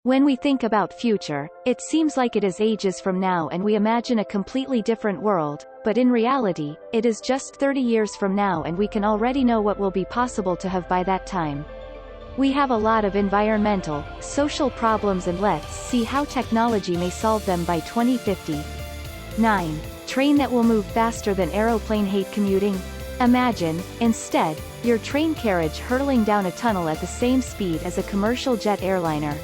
When we think about future, it seems like it is ages from now and we imagine a completely different world, but in reality, it is just 30 years from now and we can already know what will be possible to have by that time. We have a lot of environmental, social problems and let's see how technology may solve them by 2050. 9. Train that will move faster than aeroplane. Hate commuting? Imagine, instead, your train carriage hurtling down a tunnel at the same speed as a commercial jet airliner.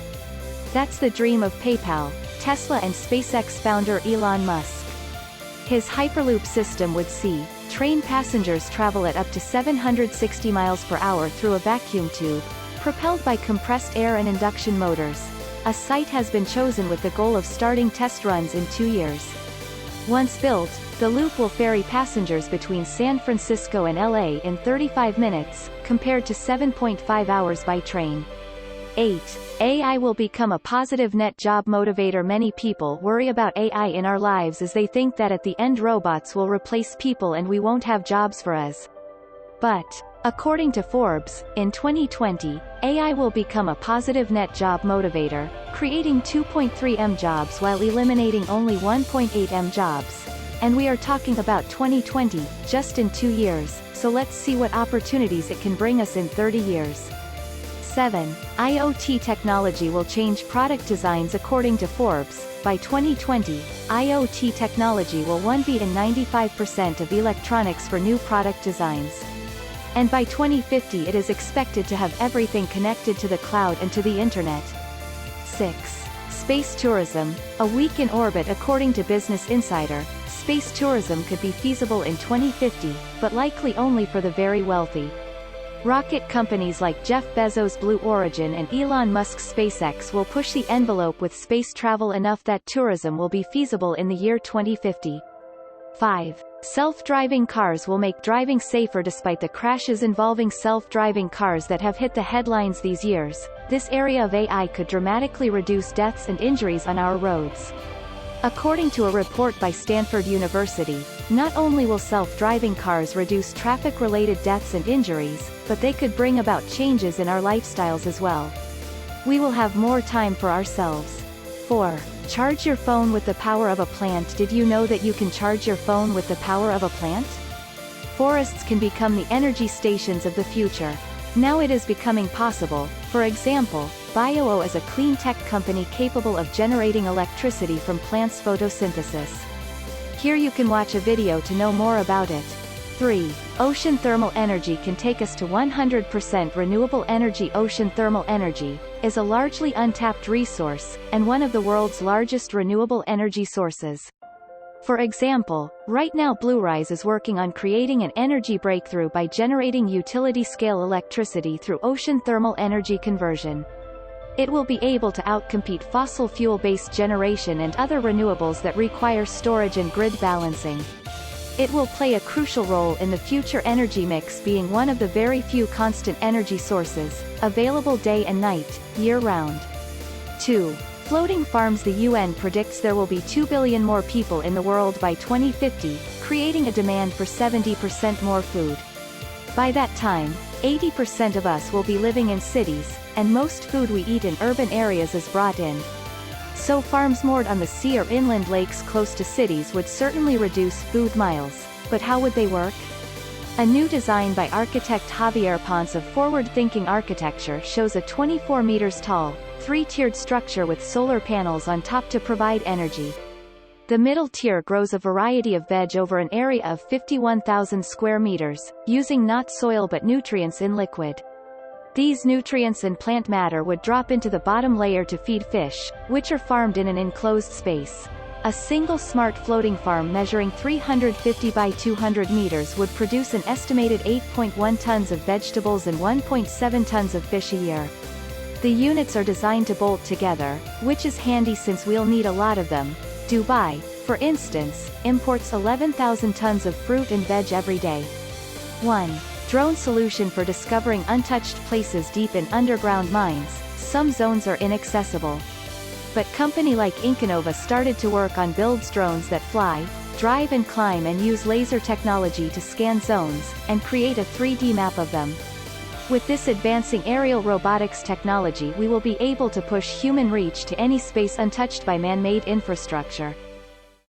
That's the dream of PayPal, Tesla and SpaceX founder Elon Musk. His Hyperloop system would see train passengers travel at up to 760 miles per hour through a vacuum tube, propelled by compressed air and induction motors. A site has been chosen with the goal of starting test runs in 2 years. Once built, the loop will ferry passengers between San Francisco and LA in 35 minutes, compared to 7.5 hours by train. 8. AI will become a positive net job motivator. Many people worry about AI in our lives as they think that at the end robots will replace people and we won't have jobs for us. But, according to Forbes, in 2020, AI will become a positive net job motivator, creating 2.3 million jobs while eliminating only 1.8 million jobs. And we are talking about 2020, just in 2 years, so let's see what opportunities it can bring us in 30 years. 7. IoT technology will change product designs. According to Forbes, by 2020, IoT technology will be in 95% of electronics for new product designs. And by 2050 it is expected to have everything connected to the cloud and to the internet. 6. Space tourism, a week in orbit. According to Business Insider, space tourism could be feasible in 2050, but likely only for the very wealthy. Rocket companies like Jeff Bezos' Blue Origin and Elon Musk's SpaceX will push the envelope with space travel enough that tourism will be feasible in the year 2050. 5. Self-driving cars will make driving safer. Despite the crashes involving self-driving cars that have hit the headlines these years, this area of AI could dramatically reduce deaths and injuries on our roads. According to a report by Stanford University, not only will self-driving cars reduce traffic-related deaths and injuries, but they could bring about changes in our lifestyles as well. We will have more time for ourselves. 4. Charge your phone with the power of a plant. Did you know that you can charge your phone with the power of a plant? Forests can become the energy stations of the future. Now it is becoming possible. For example, BioO is a clean tech company capable of generating electricity from plants' photosynthesis. Here you can watch a video to know more about it. 3. Ocean thermal energy can take us to 100% renewable energy. Ocean thermal energy is a largely untapped resource, and one of the world's largest renewable energy sources. For example, right now Bluerise is working on creating an energy breakthrough by generating utility-scale electricity through ocean thermal energy conversion. It will be able to outcompete fossil fuel-based generation and other renewables that require storage and grid balancing. It will play a crucial role in the future energy mix, being one of the very few constant energy sources, available day and night, year-round. 2. Floating farms. The UN predicts there will be 2 billion more people in the world by 2050, creating a demand for 70% more food. By that time, 80% of us will be living in cities, and most food we eat in urban areas is brought in. So farms moored on the sea or inland lakes close to cities would certainly reduce food miles, but how would they work? A new design by architect Javier Ponce of Forward Thinking Architecture shows a 24 meters tall, 3-tiered structure with solar panels on top to provide energy. The middle tier grows a variety of veg over an area of 51,000 square meters, using not soil but nutrients in liquid. These nutrients and plant matter would drop into the bottom layer to feed fish, which are farmed in an enclosed space. A single smart floating farm measuring 350 by 200 meters would produce an estimated 8.1 tons of vegetables and 1.7 tons of fish a year. The units are designed to bolt together, which is handy since we'll need a lot of them. Dubai, for instance, imports 11,000 tons of fruit and veg every day. 1. Drone solution for discovering untouched places deep in underground mines. Some zones are inaccessible. But company like Incanova started to work on builds drones that fly, drive and climb and use laser technology to scan zones, and create a 3D map of them. With this advancing aerial robotics technology we will be able to push human reach to any space untouched by man-made infrastructure.